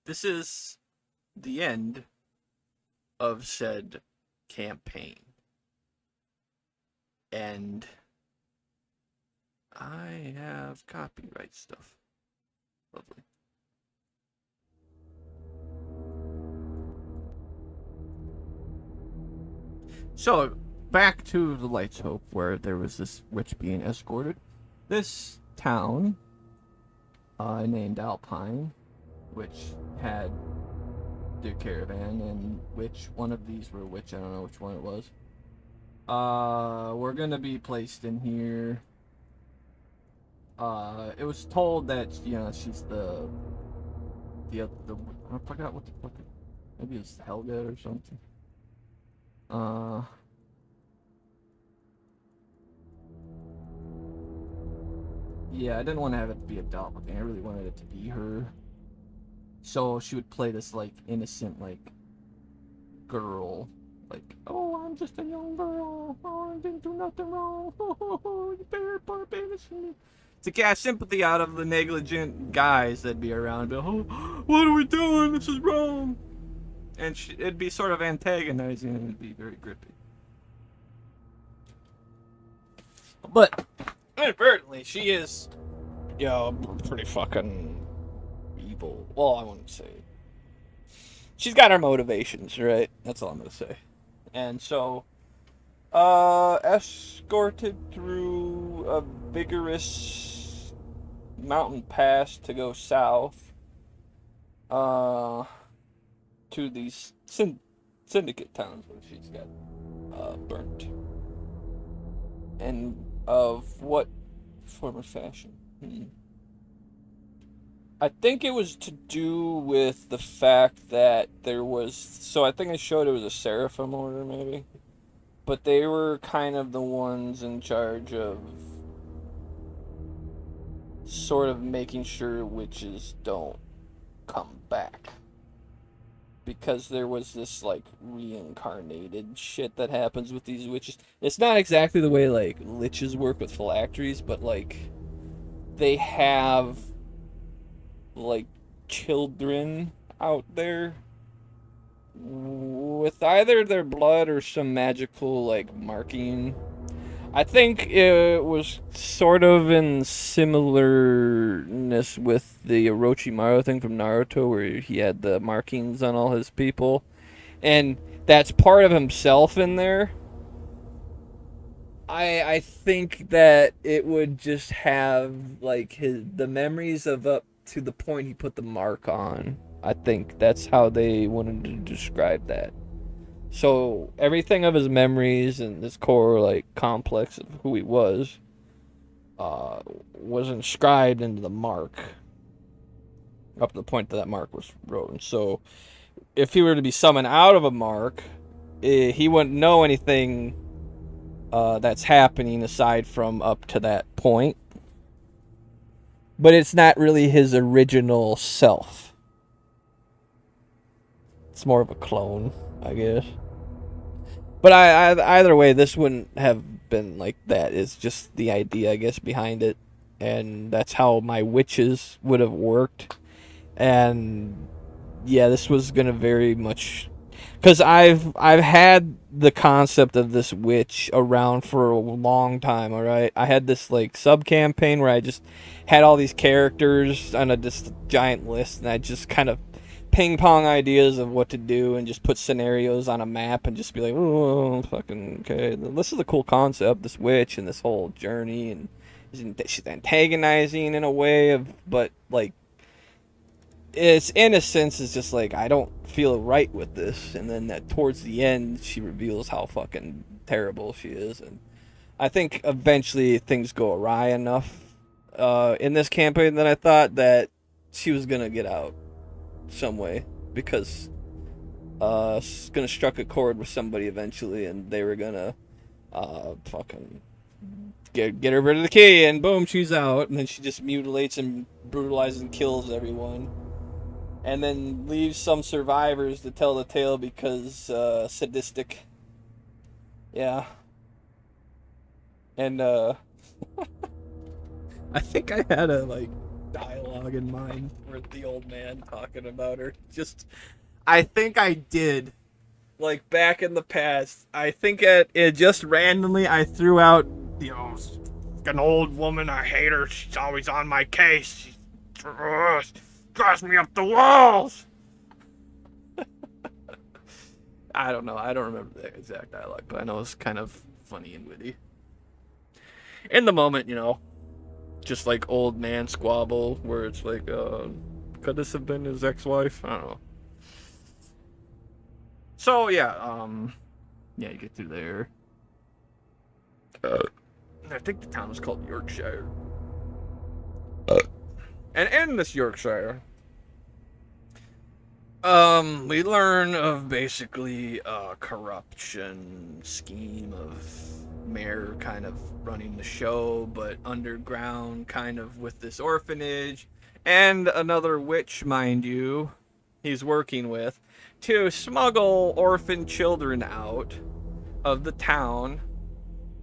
this is the end of said campaign. And I have copyright stuff. Lovely. So, back to the Light's Hope, where there was this witch being escorted. This town, named Alpine, which had the caravan, and which one of these were which, I don't know which one it was. We're gonna be placed in here. It was told that, she's I forgot what the fuck, maybe it's Helga or something. Yeah, I didn't want to have it be a doppelganger. I really wanted it to be her. So she would play this, like, innocent, like, girl. Like, oh, I'm just a young girl. Oh, I didn't do nothing wrong. Oh, you better put babies in me. To cast sympathy out of the negligent guys that'd be around. Be like, oh, what are we doing? This is wrong. And it'd be sort of antagonizing, and it'd be very grippy. But inadvertently, she is, pretty fucking evil. Well, I wouldn't say. She's got her motivations, right? That's all I'm gonna say. And so, escorted through a vigorous mountain pass to go south, to these syndicate towns where she's got burnt. And of what form or fashion? I think it was to do with the fact that there was. So I think I showed it was a Seraphim order, maybe. But they were kind of the ones in charge of sort of making sure witches don't come back. Because there was this, like, reincarnated shit that happens with these witches. It's not exactly the way, like, liches work with phylacteries, but, like, they have, like, children out there with either their blood or some magical, like, marking. I think it was sort of in similarness with the Orochimaru thing from Naruto, where he had the markings on all his people. And that's part of himself in there. I think that it would just have, like, the memories of up to the point he put the mark on. I think that's how they wanted to describe that. So everything of his memories and this core, like, complex of who he was inscribed into the mark up to the point that mark was wrote. And so if he were to be summoned out of a mark, he wouldn't know anything that's happening aside from up to that point. But it's not really his original self. It's more of a clone, I guess. But either way, this wouldn't have been like that. It's just the idea, I guess, behind it. And that's how my witches would have worked. And yeah, this was going to very much... Because I've had the concept of this witch around for a long time, alright? I had this, like, sub-campaign where I just had all these characters on this giant list, and I just kind of ping-pong ideas of what to do and just put scenarios on a map and just be like, oh, fucking, okay. This is a cool concept, this witch and this whole journey, and she's antagonizing in a way of, but, like, its innocence is just like, I don't feel right with this. And then that towards the end, she reveals how fucking terrible she is. And I think eventually things go awry enough in this campaign that I thought that she was going to get out some way. Because she's going to struck a chord with somebody eventually. And they were going to fucking get her rid of the key. And boom, she's out. And then she just mutilates and brutalizes and kills everyone. And then leaves some survivors to tell the tale because sadistic. Yeah. And I think I had a, like, dialogue in mind for the old man talking about her. Just, I think I did, like back in the past. I think it just randomly I threw out, you know, an old woman. I hate her. She's always on my case. She drives me up the walls. I don't know. I don't remember the exact dialogue, but I know it's kind of funny and witty. In the moment, you know, just like old man squabble, where it's like, could this have been his ex-wife? I don't know. So yeah, yeah, you get through there. I think the town was called Yorkshire. And in this Yorkshire, we learn of basically a corruption scheme of mayor kind of running the show, but underground, kind of with this orphanage and another witch, mind you, he's working with to smuggle orphan children out of the town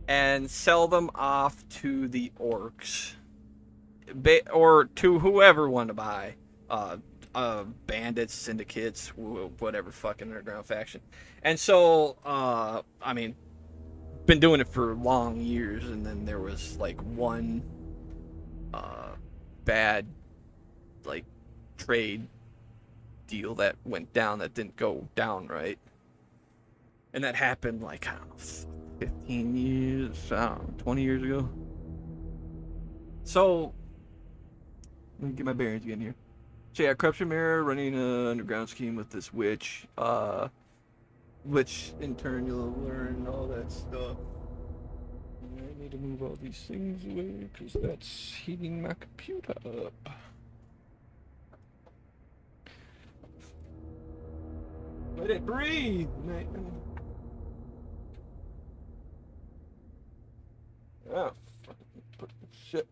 and sell them off to the orcs or to whoever want to buy. Bandits, syndicates, whatever fucking underground faction. And so, I mean, been doing it for long years, and then there was like one bad like trade deal that went down that didn't go down right. And that happened like, I don't know, 15 years, I don't know, 20 years ago. So, let me get my bearings again here. So yeah, Corruption Mirror running an underground scheme with this witch, which in turn you'll learn all that stuff. I need to move all these things away because that's heating my computer up. Let it breathe, man. Oh, fucking put this shit.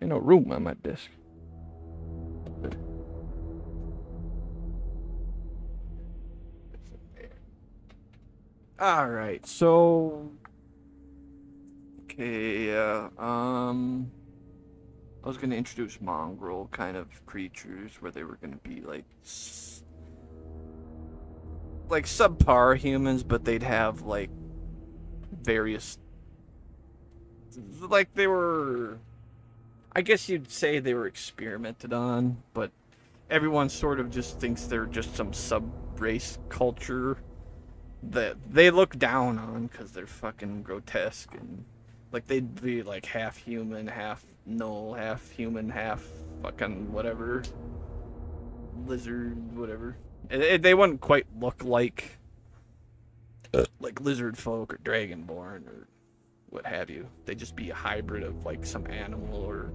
Ain't no room on my desk. All right, so okay, I was gonna introduce mongrel kind of creatures where they were gonna be like subpar humans, but they'd have like various, like they were, I guess you'd say they were experimented on, but everyone sort of just thinks they're just some sub-race culture that they look down on because they're fucking grotesque, and like they'd be like half human, half null, half human, half fucking whatever, lizard, whatever. They wouldn't quite look like lizard folk or dragonborn or what have you. They'd just be a hybrid of like some animal or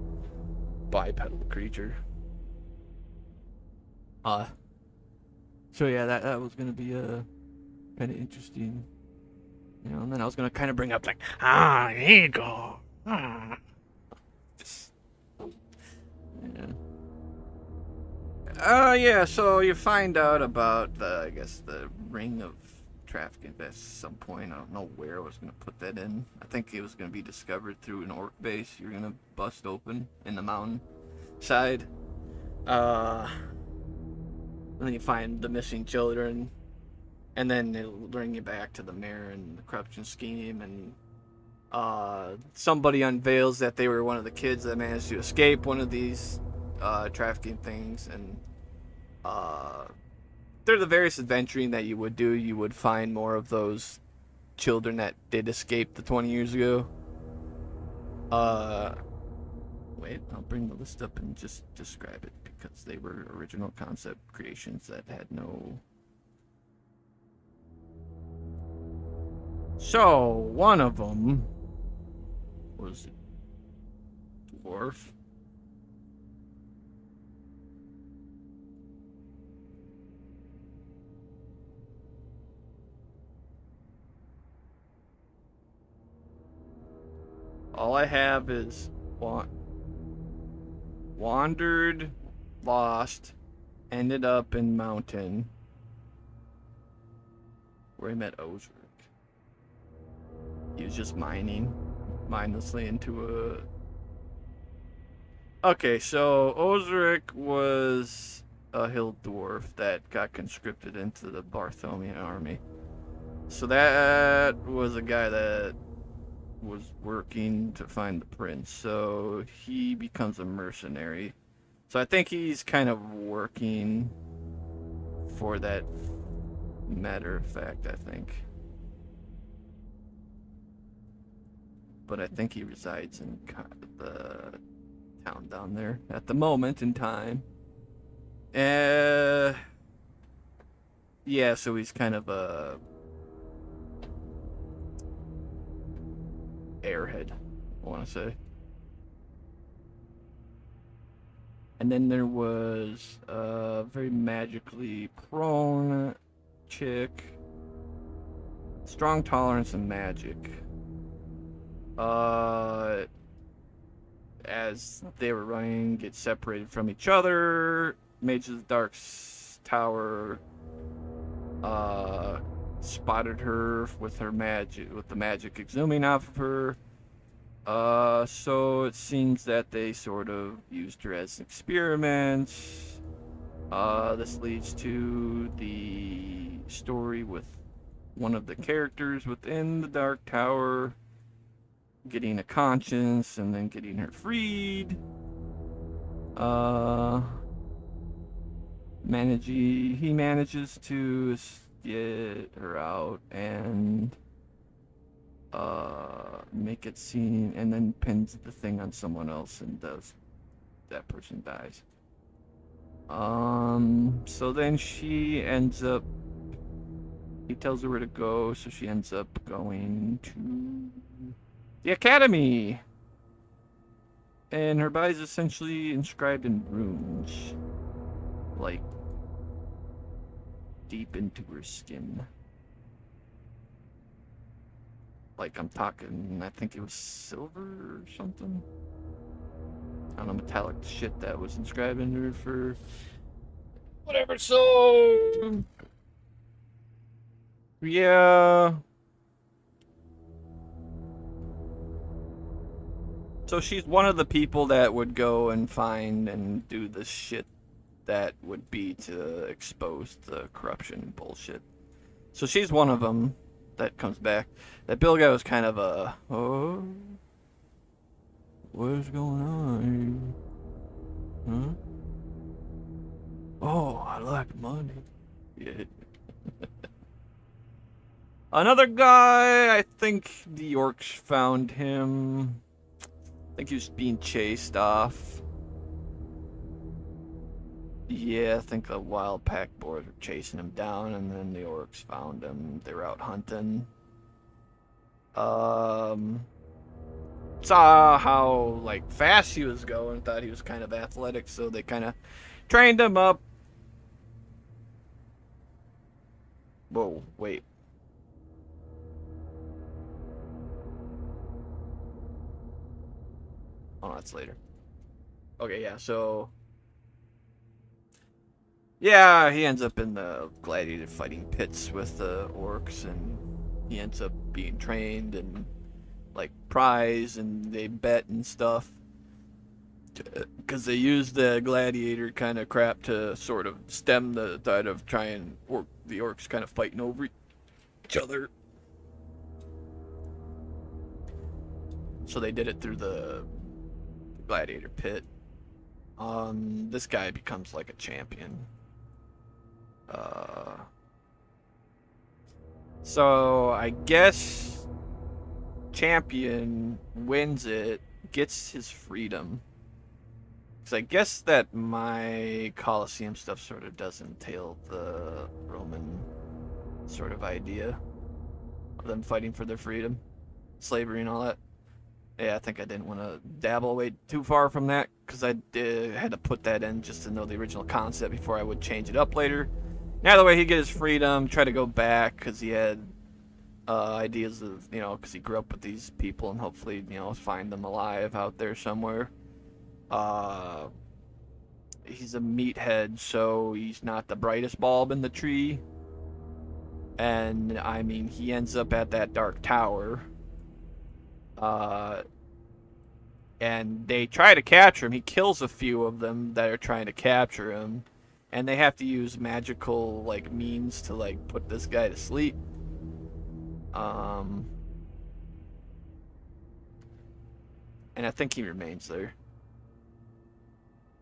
bipedal creature. So yeah, that was gonna be kind of interesting, you know. And then I was gonna kind of bring up like, ego, just, yeah. Yeah. So you find out about I guess the ring of trafficking at some point. I don't know where I was gonna put that in. I think it was gonna be discovered through an orc base. You're gonna bust open in the mountain side. And then you find the missing children. And then it'll bring you back to the mayor and the corruption scheme, and somebody unveils that they were one of the kids that managed to escape one of these trafficking things, and through the various adventuring that you would do, you would find more of those children that did escape the 20 years ago. Wait, I'll bring the list up and just describe it, because they were original concept creations that had no... So, one of them was a dwarf. All I have is wandered, lost, ended up in mountain, where he met Ozric. He was just mining mindlessly into Okay, so Osric was a hill dwarf that got conscripted into the Barthomian army. So that was a guy that was working to find the prince. So he becomes a mercenary. So I think he's kind of working for that, matter of fact, I think. But I think he resides in the town down there at the moment in time. Uh, yeah, so he's kind of a airhead, I want to say. And then there was a very magically prone chick. Strong tolerance and magic. As they were running, get separated from each other. Mage of the Dark Tower spotted her with her magic, with the magic exhuming off of her. So it seems that they sort of used her as an experiment. This leads to the story with one of the characters within the Dark Tower getting a conscience and then getting her freed. He manages to get her out and make it seem, and then pins the thing on someone else and that person dies. So then she ends up, he tells her where to go, so she ends up going to the academy. And her body's essentially inscribed in runes, like deep into her skin. Like I'm talking, I think it was silver or something. I don't know, metallic shit that was inscribed in her for whatever. So yeah. So she's one of the people that would go and find and do the shit that would be to expose the corruption and bullshit. So she's one of them that comes back. That Bill guy was kind of a, oh, what's going on? Huh? Oh, I like money. Yeah. Another guy, I think the orcs found him. I think he was being chased off. Yeah, I think the wild pack boys were chasing him down, and then the orcs found him. They were out hunting. Saw how like fast he was going. Thought he was kind of athletic, so they kind of trained him up. Whoa, wait. Oh, that's later. Okay, yeah, so yeah, he ends up in the gladiator fighting pits with the orcs, and he ends up being trained and like prize, and they bet and stuff because they use the gladiator kind of crap to sort of stem the tide of trying the orcs kind of fighting over each other. So they did it through the gladiator pit. This guy becomes like a champion. So I guess champion wins it, gets his freedom. Because I guess that my Colosseum stuff sort of does entail the Roman sort of idea of them fighting for their freedom, slavery and all that. Yeah, I think I didn't want to dabble away too far from that because I had to put that in just to know the original concept before I would change it up later. Now, the way he get his freedom, try to go back because he had ideas of, because he grew up with these people and hopefully, find them alive out there somewhere. He's a meathead, so he's not the brightest bulb in the tree. And, I mean, he ends up at that dark tower. and they try to capture him. He kills a few of them that are trying to capture him, and they have to use magical like means to like put this guy to sleep. Um, and I think he remains there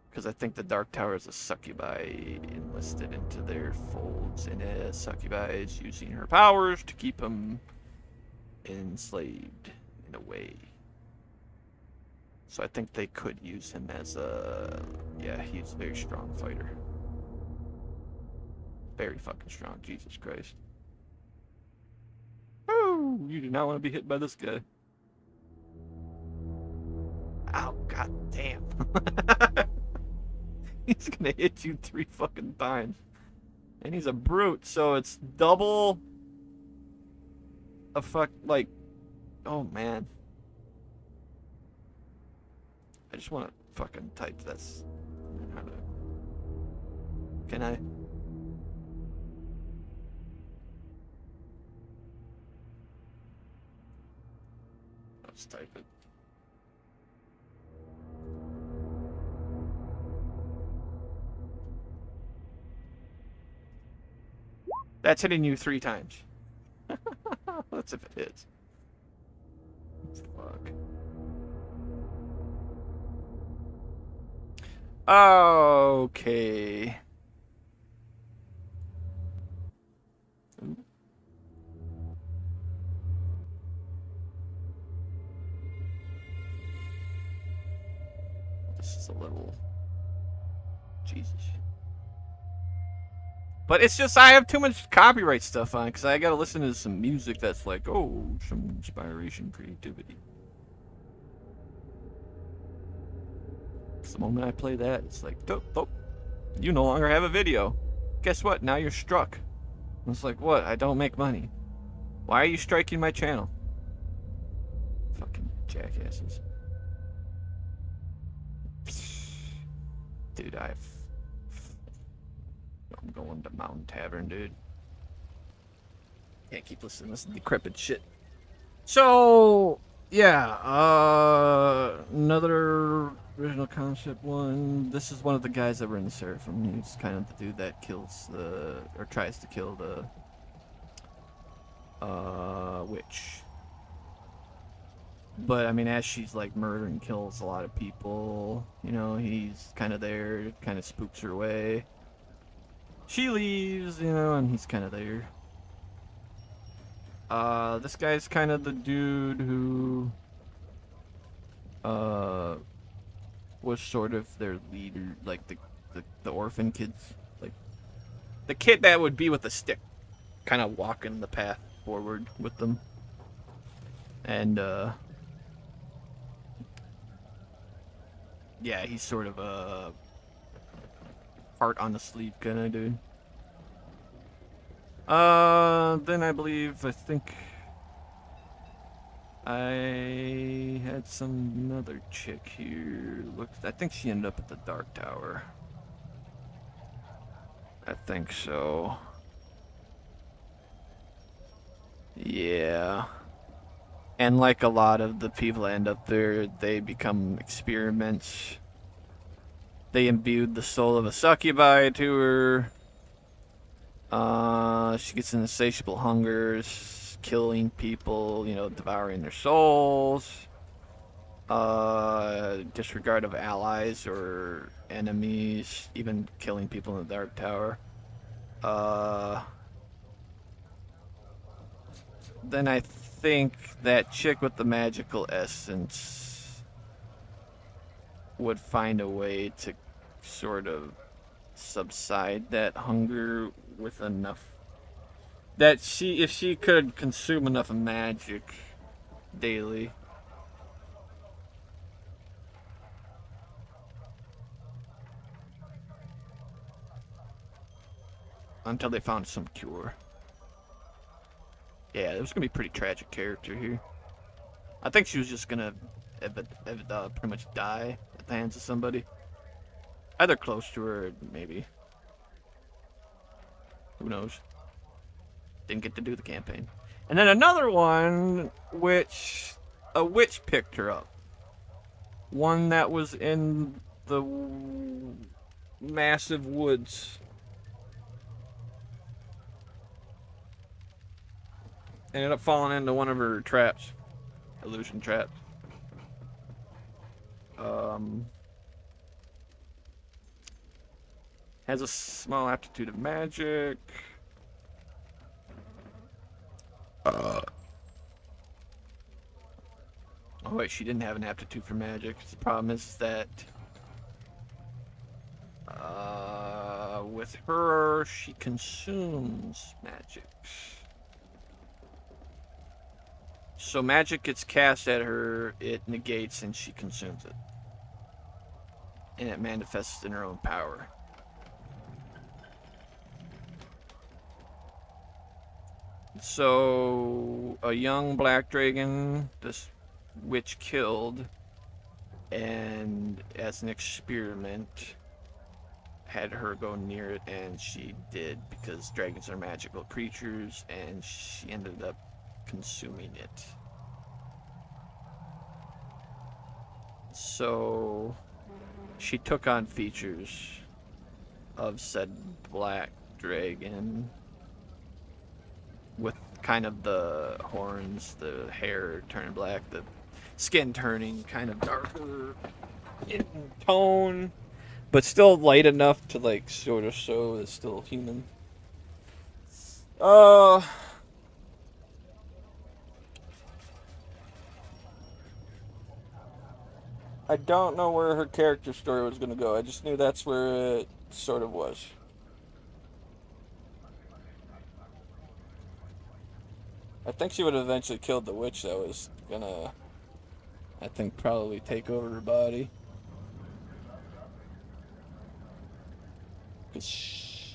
because I think the Dark Tower is a succubi enlisted into their folds, and a succubi is using her powers to keep him enslaved in a way. So I think they could use him as a... Yeah, he's a very strong fighter. Very fucking strong, Jesus Christ. Oh, you do not want to be hit by this guy. Ow, god damn. He's gonna hit you 3 fucking times. And he's a brute, so it's double... like... Oh, man. I just want to fucking type this. How to... Can I? Let's type it. That's hitting you 3 times. That's if it hits. Fuck. Okay. This is a little... Jesus. But it's just I have too much copyright stuff on because I gotta listen to some music that's like, oh, some inspiration, creativity. The moment I play that, it's like, oh, you no longer have a video. Guess what? Now you're struck. And it's like, what? I don't make money. Why are you striking my channel? Fucking jackasses. Dude, I'm going to Mountain Tavern, dude. Can't keep listening to this decrepit shit. So, yeah, another original concept one. This is one of the guys that were in the Seraphim. He's kind of the dude that kills the, or tries to kill the, witch. But, I mean, as she's, like, murdering, kills a lot of people, you know, he's kind of there, kind of spooks her away. She leaves, you know, and he's kind of there. This guy's kind of the dude who, was sort of their leader, like, the orphan kids. Like, the kid that would be with a stick, kind of walking the path forward with them. And, yeah, he's sort of a heart on the sleeve kind of dude. Then I think I had another chick here. I think she ended up at the Dark Tower. I think so. Yeah. And like a lot of the people that end up there, they become experiments. They imbued the soul of a succubi to her. She gets insatiable hungers, killing people, you know, devouring their souls. Disregard of allies or enemies, even killing people in the Dark Tower. Then I think that chick with the magical essence would find a way to sort of subside that hunger with enough that if she could consume enough magic daily. Until they found some cure. Yeah, it was gonna be a pretty tragic character here. I think she was just gonna pretty much die at the hands of somebody. Either close to her, or maybe. Who knows? Didn't get to do the campaign. And then another one, which a witch picked her up. One that was in the massive woods. Ended up falling into one of her traps. Illusion traps. Um, has a small aptitude of magic. Oh wait, she didn't have an aptitude for magic. The problem is that with her, she consumes magic. So magic gets cast at her, it negates, and she consumes it. And it manifests in her own power. So, a young black dragon, this witch killed, and as an experiment, had her go near it, and she did, because dragons are magical creatures, and she ended up consuming it. So, she took on features of said black dragon, with kind of the horns, the hair turning black, the skin turning kind of darker in tone, but still light enough to like sort of show it's still human. Uh, I don't know where her character story was gonna go. I just knew that's where it sort of was. I think she would have eventually killed the witch that was gonna, I think, probably take over her body.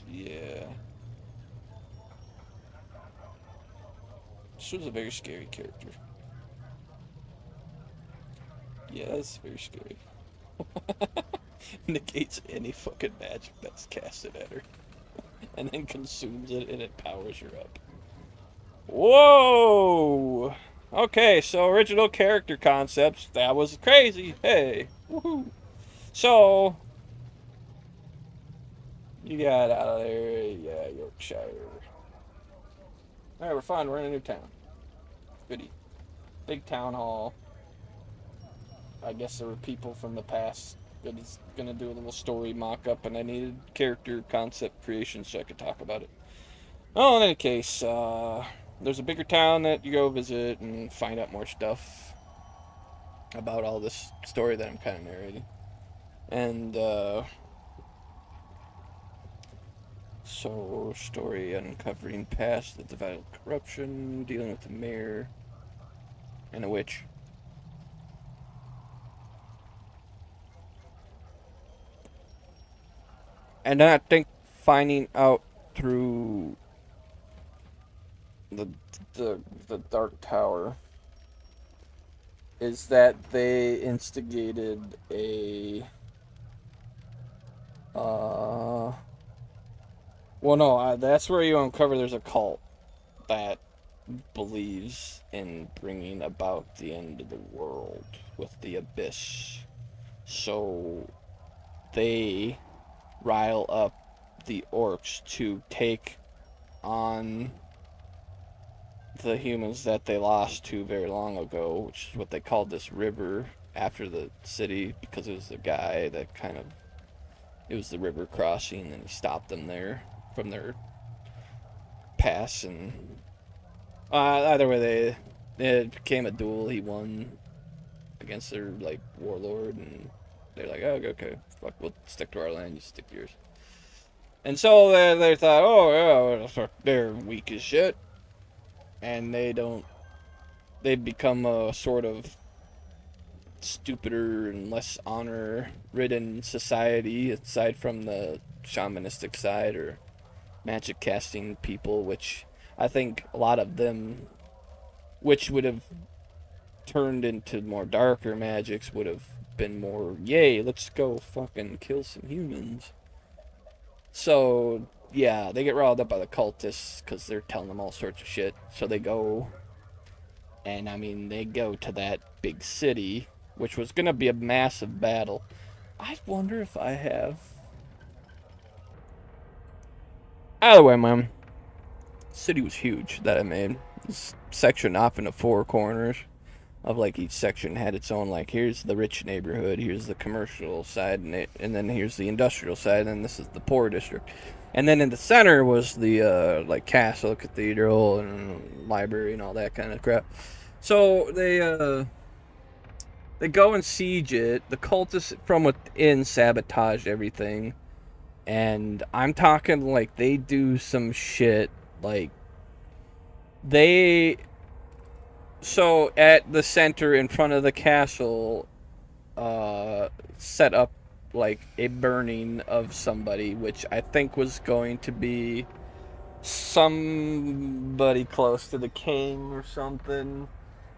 Yeah. She was a very scary character. Yeah, that's very scary. Negates any fucking magic that's casted at her. And then consumes it and it powers her up. Whoa! Okay, so original character concepts. That was crazy. Hey. Woohoo. So, you got out of there. Yeah, Yorkshire. Alright, we're fine. We're in a new town. Goody. Big town hall. I guess there were people from the past that is gonna do a little story mock-up, and I needed character concept creation so I could talk about it. Oh, in any case, there's a bigger town that you go visit and find out more stuff about all this story that I'm kind of narrating. And, so, story uncovering past the divided corruption, dealing with the mayor, and a witch. And then I think finding out through the the Dark Tower is that they instigated a well, no, that's where you uncover there's a cult that believes in bringing about the end of the world with the abyss. So they rile up the orcs to take on the humans that they lost to very long ago, which is what they called this river after the city, because it was the guy that kind of, it was the river crossing and he stopped them there from their pass. And either way, it became a duel. He won against their like warlord, and they're like, oh, okay, fuck, we'll stick to our land, you stick to yours. And so they thought, oh yeah, they're weak as shit, and they become a sort of stupider and less honor-ridden society, aside from the shamanistic side or magic casting people, which I think a lot of them, which would have turned into more darker magics, would have been more, yay, let's go fucking kill some humans. So, yeah, they get riled up by the cultists because they're telling them all sorts of shit. So they go, and I mean, they go to that big city which was gonna be a massive battle. I wonder if I have. Either way, man. City was huge that I made. This section off into 4 corners of like each section had its own, like, here's the rich neighborhood, here's the commercial side, and then here's the industrial side, and this is the poor district. And then in the center was the like castle, cathedral, and library and all that kind of crap. So they go and siege it. The cultists from within sabotage everything. And I'm talking like they do some shit like they. So at the center in front of the castle, set up like a burning of somebody, which I think was going to be somebody close to the king or something.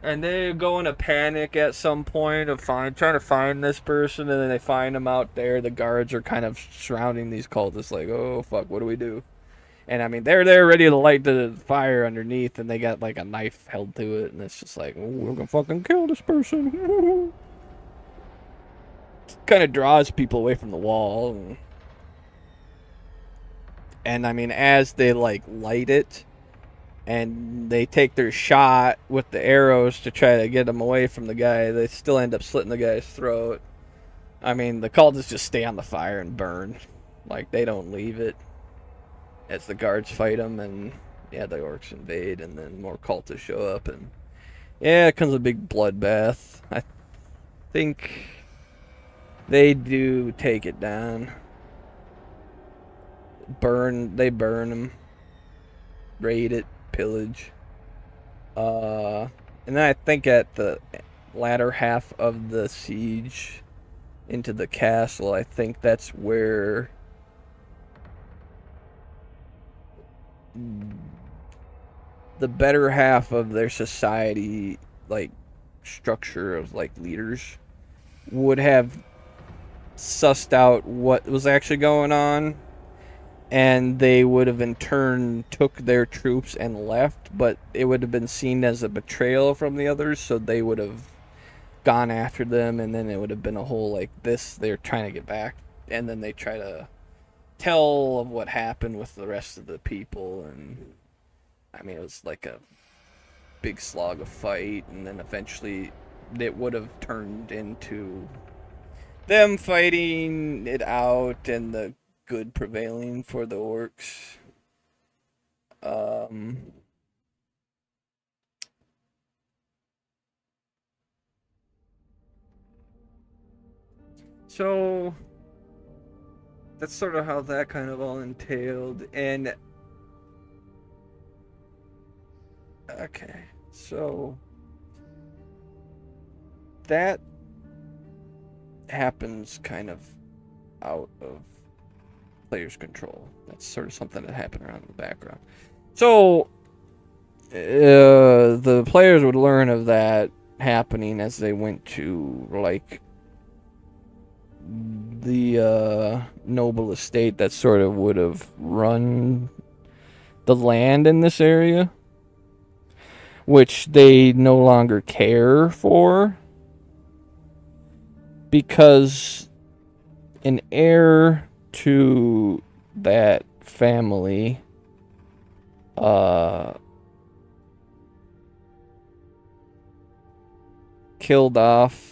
And they go in a panic at some point of trying to find this person, and then they find him out there. The guards are kind of surrounding these cultists, like, oh fuck, what do we do? And I mean, they're there ready to light the fire underneath, and they got like a knife held to it, and it's just like, oh, we're gonna fucking kill this person. Kind of draws people away from the wall, and I mean, as they like light it, and they take their shot with the arrows to try to get them away from the guy, they still end up slitting the guy's throat. I mean, the cultists just stay on the fire and burn. Like, they don't leave it as the guards fight them, and yeah, the orcs invade, and then more cultists show up, and yeah, it comes a big bloodbath. I think they do take it down. They burn them, raid it, pillage. And then I think at the latter half of the siege into the castle, I think that's where the better half of their society, like, structure of, like, leaders would have sussed out what was actually going on, and they would have in turn took their troops and left, but it would have been seen as a betrayal from the others, so they would have gone after them, and then it would have been a whole, like, this, they're trying to get back, and then they try to tell of what happened with the rest of the people, and I mean, it was like a big slog of fight, and then eventually it would have turned into them fighting it out and the good prevailing for the orcs. So that's sort of how that kind of all entailed. And okay, so that happens kind of out of player's control. That's sort of something that happened around in the background. So the players would learn of that happening as they went to, like, the noble estate that sort of would have run the land in this area, which they no longer care for, because an heir to that family killed off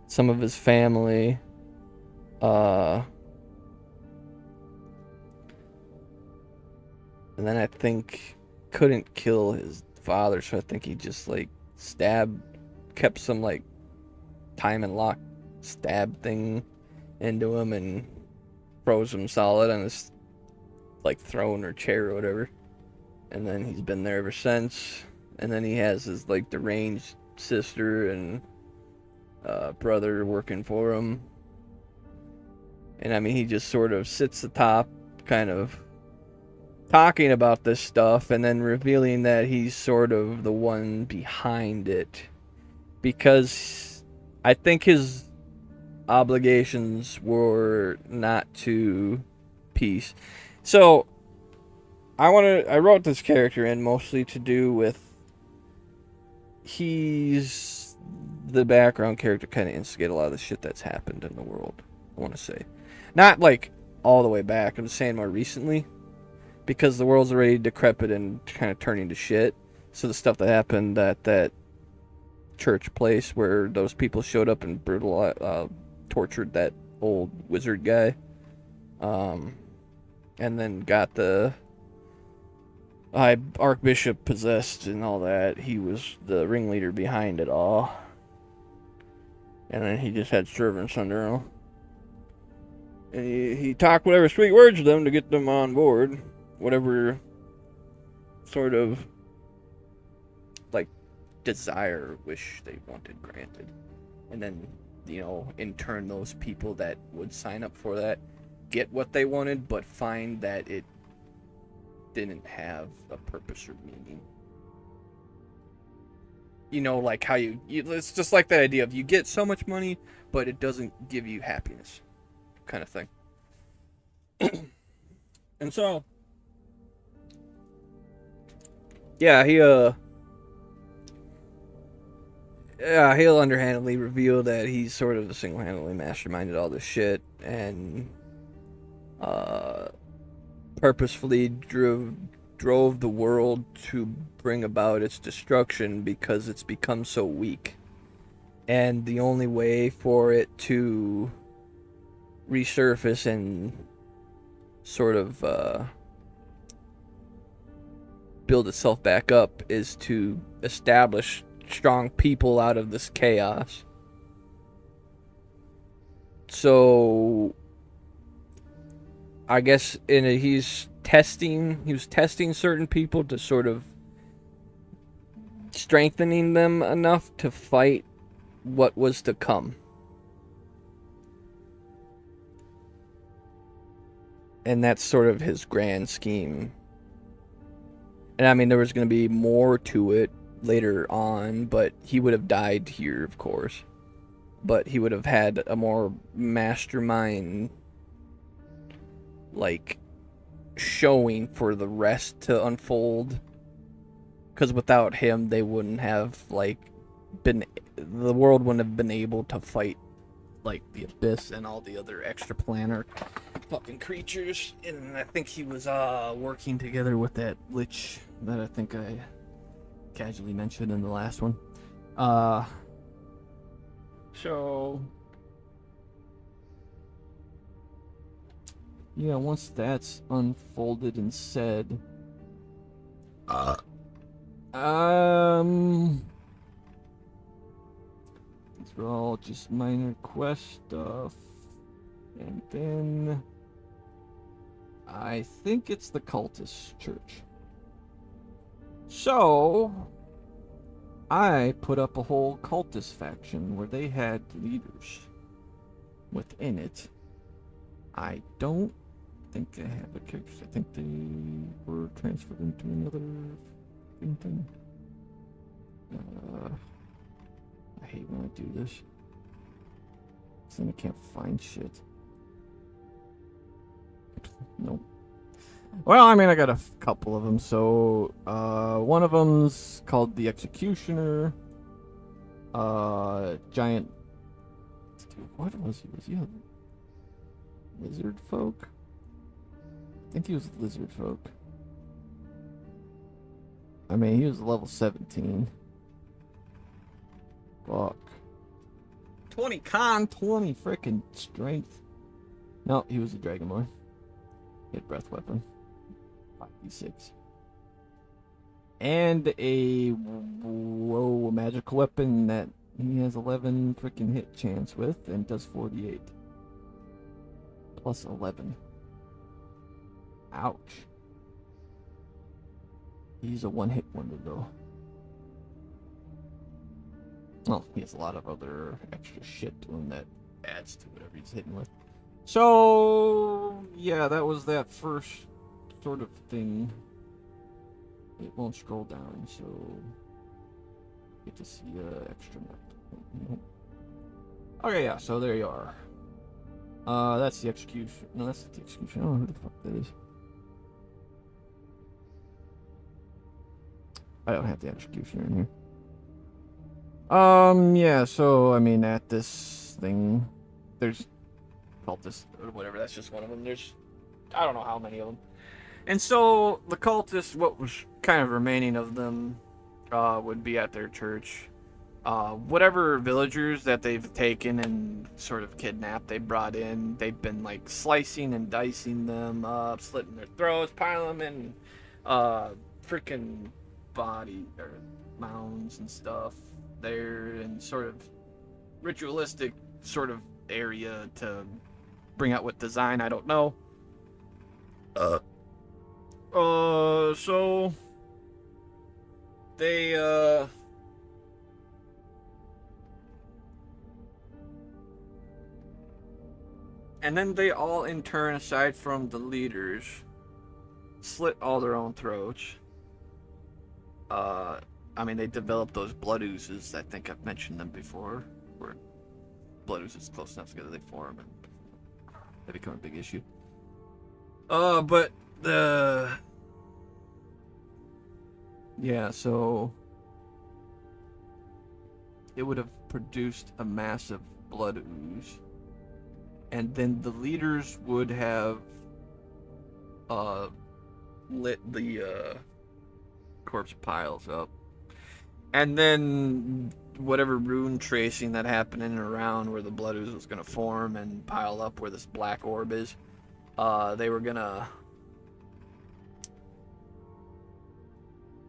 some of his family, and then I think couldn't kill his father, so I think he just, like, kept some, like, time and lock stab thing into him and froze him solid on his, like, throne or chair or whatever. And then he's been there ever since. And then he has his, like, deranged sister and brother working for him. And I mean, he just sort of sits atop, kind of talking about this stuff, and then revealing that he's sort of the one behind it, because I think his obligations were not to peace. So I wrote this character in mostly to do with he's the background character kind of instigate a lot of the shit that's happened in the world. I want to say, not like all the way back. I'm saying more recently, because the world's already decrepit and kind of turning to shit. So the stuff that happened at that church place where those people showed up and tortured that old wizard guy, and then got the archbishop possessed and all that. He was the ringleader behind it all, and then he just had servants under him, and he talked whatever sweet words to them to get them on board, whatever sort of like desire, wish they wanted granted. And then, in turn, those people that would sign up for that get what they wanted, but find that it didn't have a purpose or meaning. Like how it's just like that idea of you get so much money, but it doesn't give you happiness, kind of thing. And so, yeah, he'll underhandedly reveal that he's sort of single-handedly masterminded all this shit, and purposefully drove the world to bring about its destruction because it's become so weak. And the only way for it to resurface and sort of build itself back up is to establish strong people out of this chaos. So I guess he was testing certain people to sort of strengthening them enough to fight what was to come. And that's sort of his grand scheme. And I mean, there was going to be more to it later on, but he would have died here, of course. But he would have had a more mastermind, like, showing for the rest to unfold. Because without him, they wouldn't have, like, the world wouldn't have been able to fight, like, the Abyss and all the other extraplanar fucking creatures. And I think he was working together with that lich that I think I casually mentioned in the last one. So yeah, once that's unfolded and said, these were all just minor quest stuff, and then I think it's the cultist church. So I put up a whole cultist faction where they had leaders within it. I don't think I have the characters. I think they were transferred into another thing. I hate when I do this. Because then I can't find shit. Nope. Well, I mean, I got a couple of them. So, one of them's called the Executioner. Giant. Dude, what was he? Was he a lizard folk? I think he was lizard folk. I mean, he was level 17. Fuck. 20 con, 20 freaking strength. No, he was a Dragonborn. He had breath weapon. 5d6. And a magical weapon that he has 11 freaking hit chance with and does 48. Plus 11. Ouch. He's a one-hit wonder, though. Well, he has a lot of other extra shit to him that adds to whatever he's hitting with. So, yeah, that was that first sort of thing. It won't scroll down, so get to see extra map. Okay, yeah, so there you are. That's the execution. No, that's the execution. I don't know who the fuck that is. I don't have the executioner in here. Yeah, so, I mean, at this thing, there's cultists, or whatever, that's just one of them. There's, I don't know how many of them. And so, the cultists, what was kind of remaining of them, would be at their church. Whatever villagers that they've taken and sort of kidnapped, they brought in, they've been, like, slicing and dicing them up, slitting their throats, piling them in, freaking body, or mounds and stuff there, and sort of ritualistic sort of area to bring out what design, I don't know. So they and then they all in turn, aside from the leaders, slit all their own throats. I mean, they developed those blood oozes. I think I've mentioned them before, where blood oozes close enough together they form and they become a big issue. But the yeah, so it would have produced a massive blood ooze, and then the leaders would have lit the corpse piles up, and then whatever rune tracing that happened in and around where the blood ooze was going to form and pile up where this black orb is, they were gonna,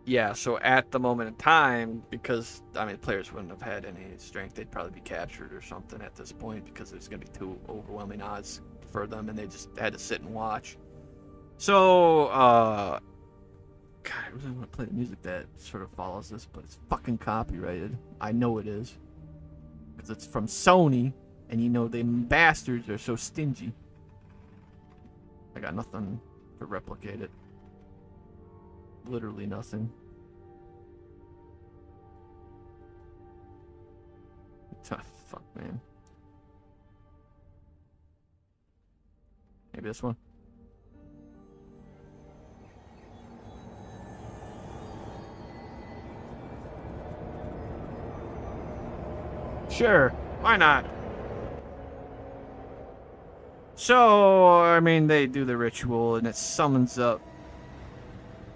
yeah, so at the moment in time, because I mean players wouldn't have had any strength, they'd probably be captured or something at this point because there's going to be too overwhelming odds for them, and they just had to sit and watch. So God, I really want to play the music that sort of follows this, but it's fucking copyrighted. I know it is. Because it's from Sony, and you know them bastards are so stingy. I got nothing to replicate it. Literally nothing. Fuck, man. Maybe this one? Sure, why not? So, I mean, they do the ritual and it summons up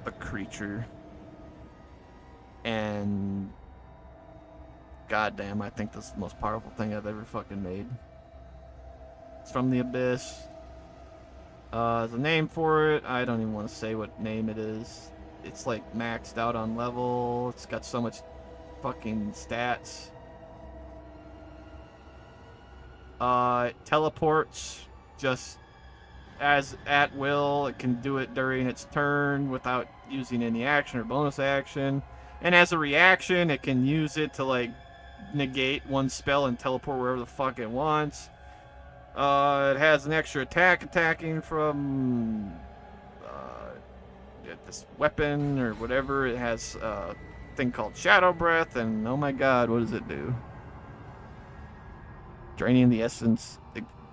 a creature. And goddamn, I think this is the most powerful thing I've ever fucking made. It's from the Abyss. There's a name for it. I don't even want to say what name it is. It's like maxed out on level. It's got so much fucking stats. It teleports just as at will. It can do it during its turn without using any action or bonus action. And as a reaction, it can use it to like negate one spell and teleport wherever the fuck it wants. It has an extra attack attacking from this weapon or whatever. It has a thing called Shadow Breath, and oh my god, what does it do? Draining the essence,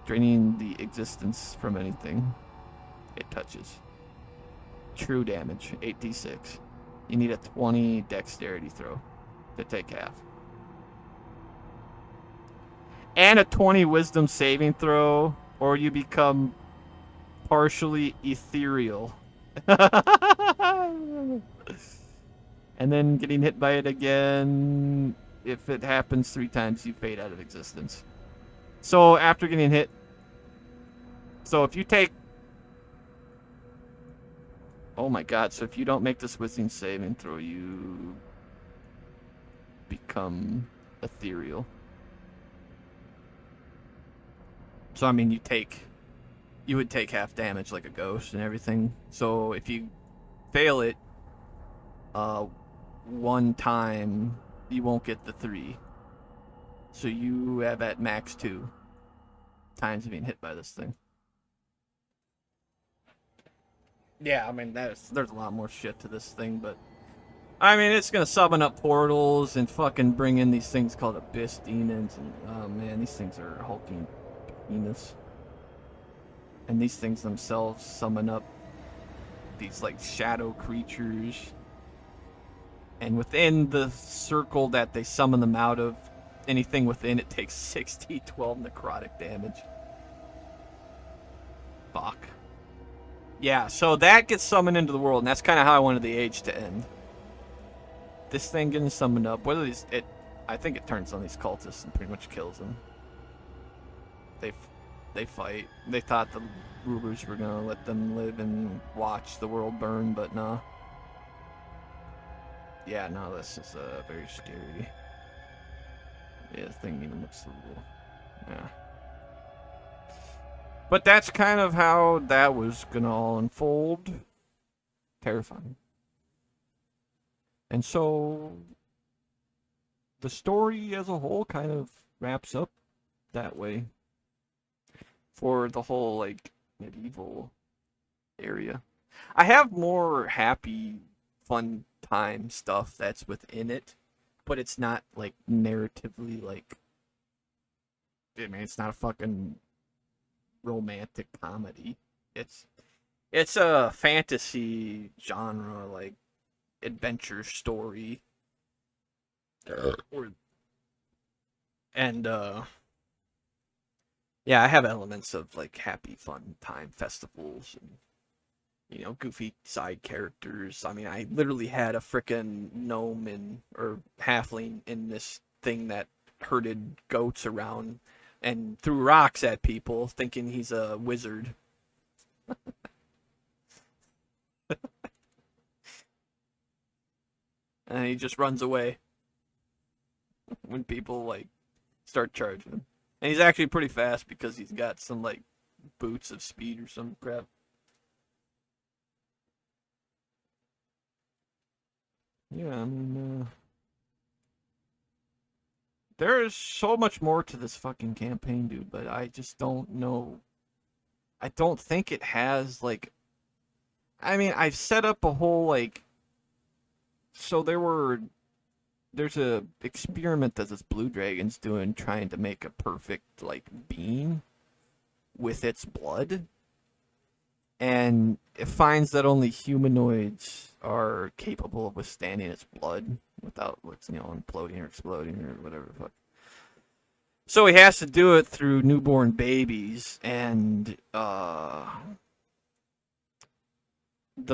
draining the existence from anything it touches. True damage, 8d6. You need a 20 dexterity throw to take half. And a 20 wisdom saving throw, or you become partially ethereal. And then getting hit by it again, if it happens 3 times, you fade out of existence. So after getting hit, so if you take, oh my god, so if you don't make this wisdom saving throw, you become ethereal. So I mean, you would take half damage like a ghost and everything. So if you fail it one time, you won't get the 3. So you have at max 2 times being hit by this thing. Yeah, I mean, there's a lot more shit to this thing, but I mean, it's gonna summon up portals and fucking bring in these things called abyss demons, and oh man, these things are hulking penis. And these things themselves summon up these like shadow creatures. And within the circle that they summon them out of, anything within it takes 6d12 necrotic damage. Fuck. Yeah, so that gets summoned into the world, and that's kind of how I wanted the age to end. This thing getting summoned up, whether these, I think it turns on these cultists and pretty much kills them. They fight. They thought the rulers were gonna let them live and watch the world burn, but no. Yeah, no, this is very scary. Yeah, the thing even looks a little, yeah. But that's kind of how that was gonna all unfold. Terrifying. And so the story as a whole kind of wraps up that way for the whole like medieval area. I have more happy, fun time stuff that's within it, but it's not like narratively like, I mean, it's not a fucking romantic comedy. It's a fantasy genre, like adventure story. Or and yeah, I have elements of like happy fun time festivals and goofy side characters. I mean, I literally had a frickin' gnome or halfling in this thing that herded goats around and threw rocks at people thinking he's a wizard. And he just runs away when people like start charging him. And he's actually pretty fast because he's got some like boots of speed or some crap. Yeah, I mean, there is so much more to this fucking campaign, dude, but I just don't know. I don't think it has, like, I mean, I've set up a whole, like, so there's a experiment that this Blue Dragon's doing trying to make a perfect, like, being with its blood. And it finds that only humanoids are capable of withstanding its blood without, imploding or exploding or whatever the fuck. So he has to do it through newborn babies, and the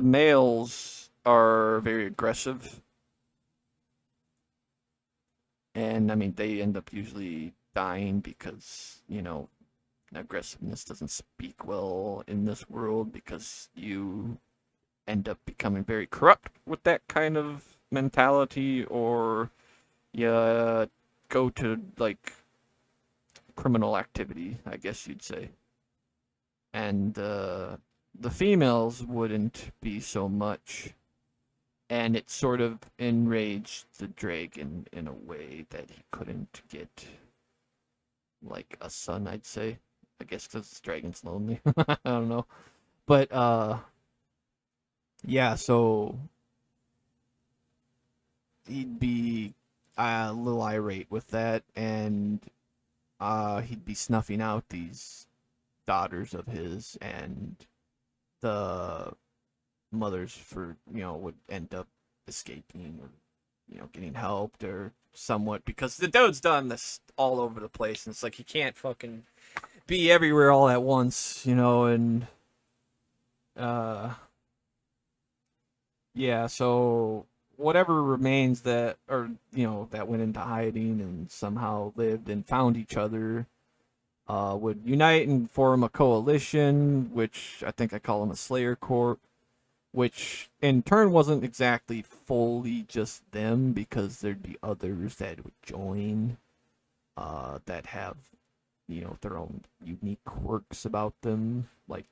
males are very aggressive. And, I mean, they end up usually dying because, aggressiveness doesn't speak well in this world because you end up becoming very corrupt with that kind of mentality, or you go to, like, criminal activity, I guess you'd say. And the females wouldn't be so much. And it sort of enraged the dragon in a way that he couldn't get, like, a son, I'd say. I guess because the dragon's lonely. I don't know. But, yeah, so he'd be a little irate with that, and he'd be snuffing out these daughters of his, and the mothers would end up escaping or getting helped or somewhat, because the dude's done this all over the place, and it's like he can't fucking be everywhere all at once, and yeah, so whatever remains that that went into hiding and somehow lived and found each other would unite and form a coalition, which I think I call them a Slayer Corps, which in turn wasn't exactly fully just them, because there'd be others that would join that have their own unique quirks about them. Like,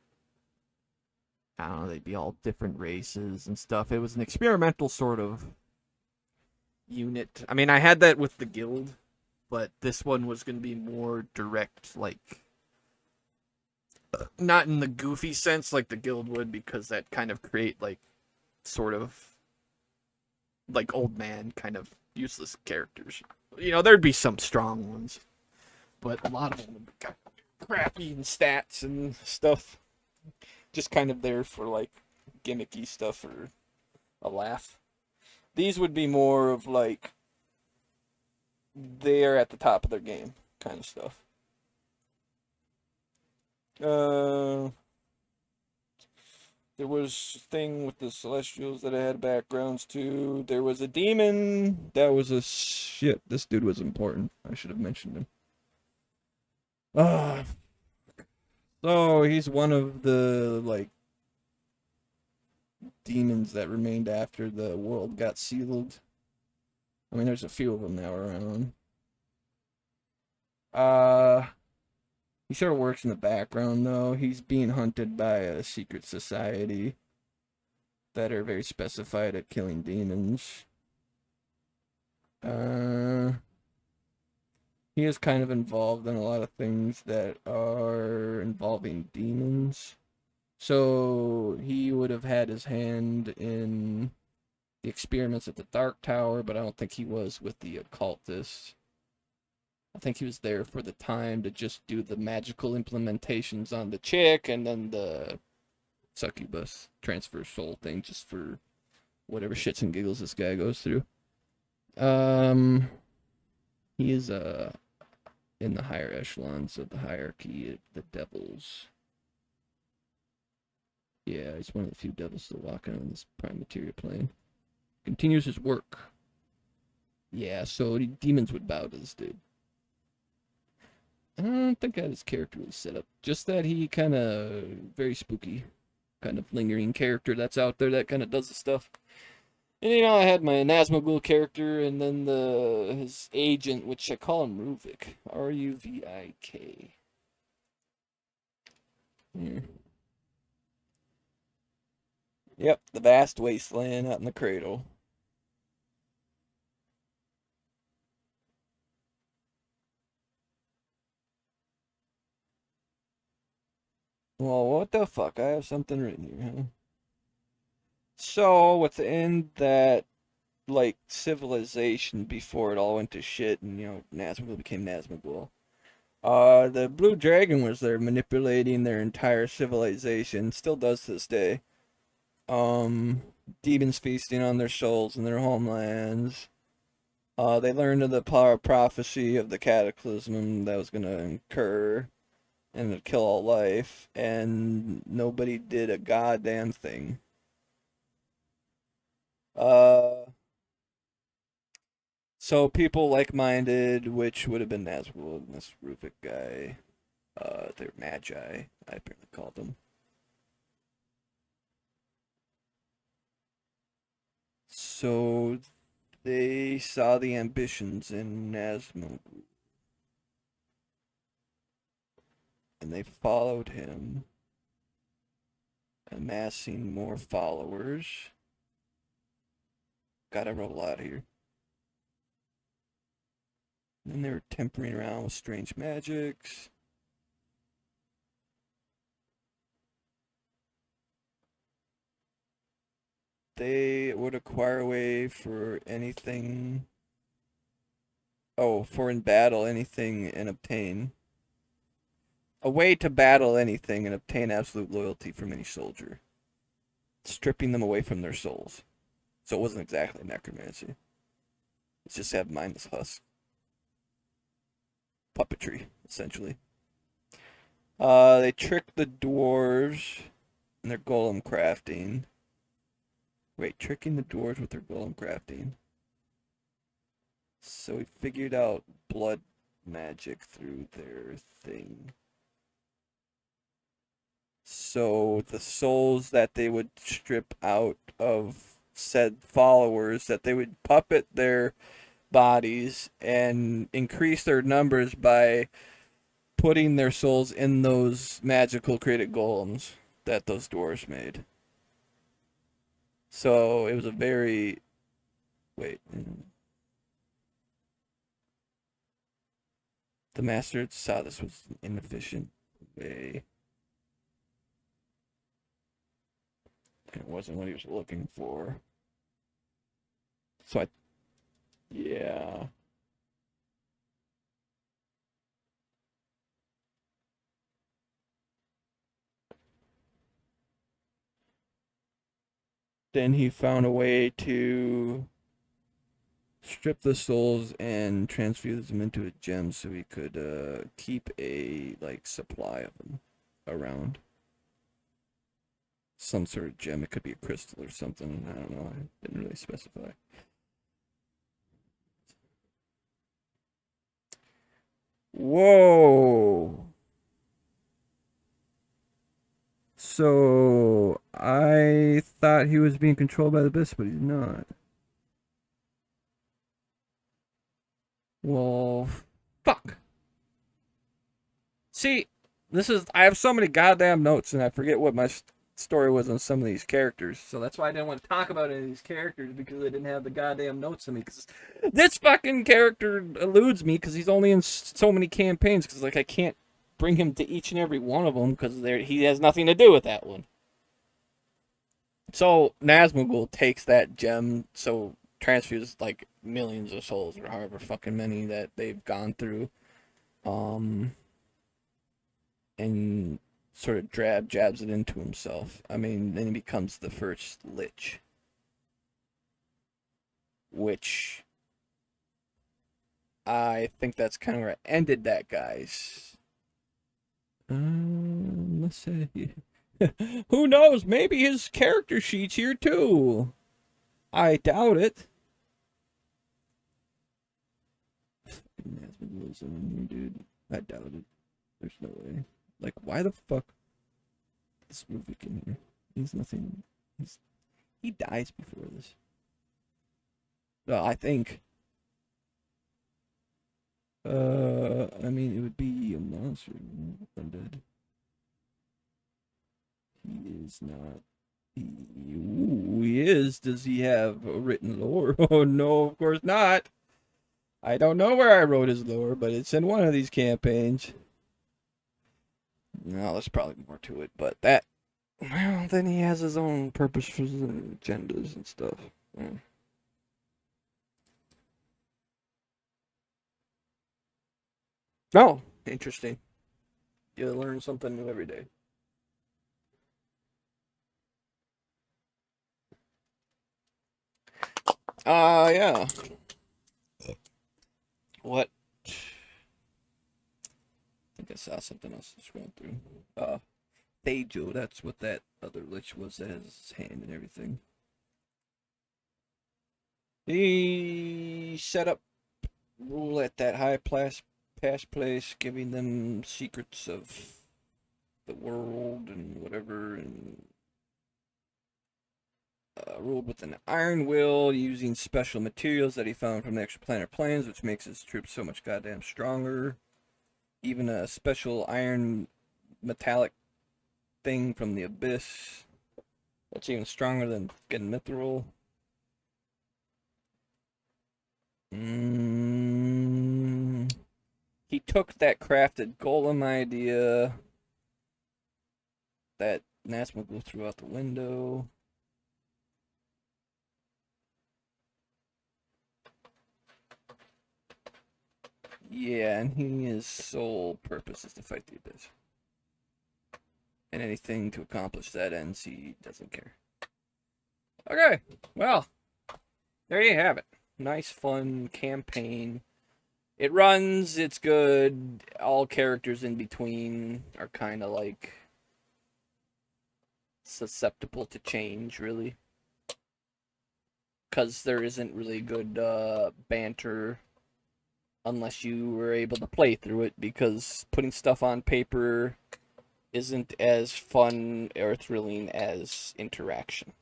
I don't know, they'd be all different races and stuff. It was an experimental sort of unit. I mean, I had that with the guild, but this one was going to be more direct, like, not in the goofy sense like the guild would, because that kind of create, like, sort of, like, old man kind of useless characters. There'd be some strong ones, but a lot of them would be kind of crappy in stats and stuff. Just kind of there for, like, gimmicky stuff or a laugh. These would be more of like they're at the top of their game kind of stuff. Uh, there was a thing with the Celestials that I had backgrounds to. There was a demon. That was a shit. This dude was important. I should have mentioned him. Ah, so he's one of the like demons that remained after the world got sealed. I mean, there's a few of them now around. Uh, he sort of works in the background though. He's being hunted by a secret society that are very specified at killing demons. Uh, he is kind of involved in a lot of things that are involving demons. So he would have had his hand in the experiments at the Dark Tower, but I don't think he was with the occultists. I think he was there for the time to just do the magical implementations on the chick and then the succubus transfer soul thing just for whatever shits and giggles this guy goes through. He is in the higher echelons of the hierarchy of the devils. Yeah, he's one of the few devils still walking on this prime material plane. Continues his work. Yeah, so demons would bow to this dude. I don't think I had his character really set up. Just that he kind of very spooky, kind of lingering character that's out there that kind of does the stuff. And I had my Nazmagul character, and then his agent, which I call him Ruvik, Ruvik. Yeah. Yep, the vast wasteland out in the cradle. Well, what the fuck? I have something written here, huh? So, within that, like, civilization before it all went to shit and, Nazmagul became Nazmagul, the Blue Dragon was there manipulating their entire civilization, still does to this day. Um, Demons feasting on their souls in their homelands. They learned of the power of prophecy of the cataclysm that was gonna occur and it'd kill all life, and nobody did a goddamn thing. Uh, so people like-minded, which would have been Nazgul and this Ruvik guy, they're magi, I apparently called them. So they saw the ambitions in Nazmul, and they followed him, amassing more followers. Gotta roll out here. And they were tempering around with strange magics. They would acquire a way for anything. Oh, for in battle anything and obtain. A way to battle anything and obtain absolute loyalty from any soldier. Stripping them away from their souls. So it wasn't exactly necromancy. It's just have mindless husk. Puppetry, essentially. They tricked the dwarves in their golem crafting. Wait, tricking the dwarves with their golem crafting. So we figured out blood magic through their thing. So the souls that they would strip out of said followers, that they would puppet their bodies and increase their numbers by putting their souls in those magical created golems that those dwarves made. So it was a very wait. The master saw this was an inefficient way. It wasn't what he was looking for. So yeah. Then he found a way to strip the souls and transfuse them into a gem so he could keep a like supply of them around. Some sort of gem. It could be a crystal or something. I don't know. I didn't really specify. Whoa. So I thought he was being controlled by the abyss, but he's not. Well, fuck. See, I have so many goddamn notes, and I forget what my story was on some of these characters. So that's why I didn't want to talk about any of these characters, because I didn't have the goddamn notes on me. Because this fucking character eludes me because he's only in so many campaigns. Because like I can't bring him to each and every one of them because he has nothing to do with that one. So Nazmugul takes that gem, so transfers like millions of souls or however fucking many that they've gone through, um, and sort of jabs it into himself. I mean, then he becomes the first Lich, which I think that's kind of where I ended that guy's. Let's say, who knows? Maybe his character sheet's here too. I doubt it. Dude, I doubt it. There's no way. Like, why the fuck this movie in here? He's nothing. He dies before this. Well, I think. I mean, it would be a monster, undead. He is not. He is. Does he have a written lore? Oh no, of course not. I don't know where I wrote his lore, but it's in one of these campaigns. No, there's probably more to it, but that. Well, then he has his own purposes and agendas and stuff. Yeah. Oh, interesting. You learn something new every day. Yeah. What? I think I saw something else scrolling through. Thajo, that's what that other lich was that has his hand and everything. He set up rule at that high past place, giving them secrets of the world and whatever, and ruled with an iron will, using special materials that he found from the extraplanar planes, which makes his troops so much goddamn stronger. Even a special iron metallic thing from the abyss that's even stronger than getting mithril. He took that crafted golem idea that Nazmugul threw out the window. Yeah, and his sole purpose is to fight the abyss. And anything to accomplish that ends, he doesn't care. Okay, well, there you have it. Nice, fun campaign. It runs, it's good. All characters in between are kind of like susceptible to change, really. Because there isn't really good banter unless you were able to play through it, because putting stuff on paper isn't as fun or thrilling as interaction.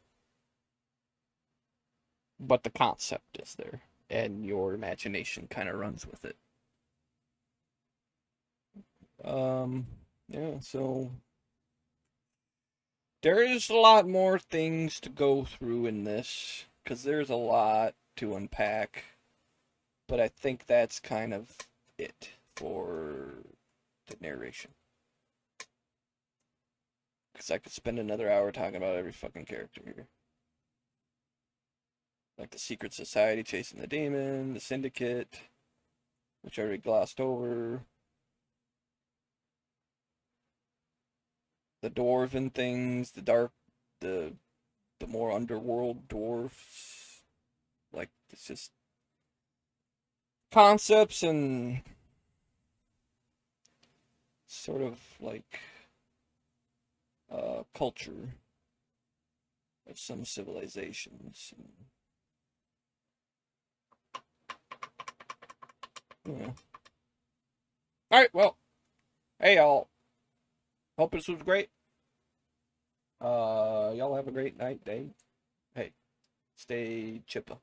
But the concept is there, and your imagination kind of runs with it. Yeah, so there is a lot more things to go through in this, because there's a lot to unpack. But I think that's kind of it for the narration. Because I could spend another hour talking about every fucking character here. Like the Secret Society chasing the demon, the Syndicate, which I already glossed over. The dwarven things, the more underworld dwarfs. Like, it's just concepts and sort of like culture of some civilizations. Yeah. All right. Well, hey y'all. Hope this was great. Y'all have a great night, day. Hey, stay chipper.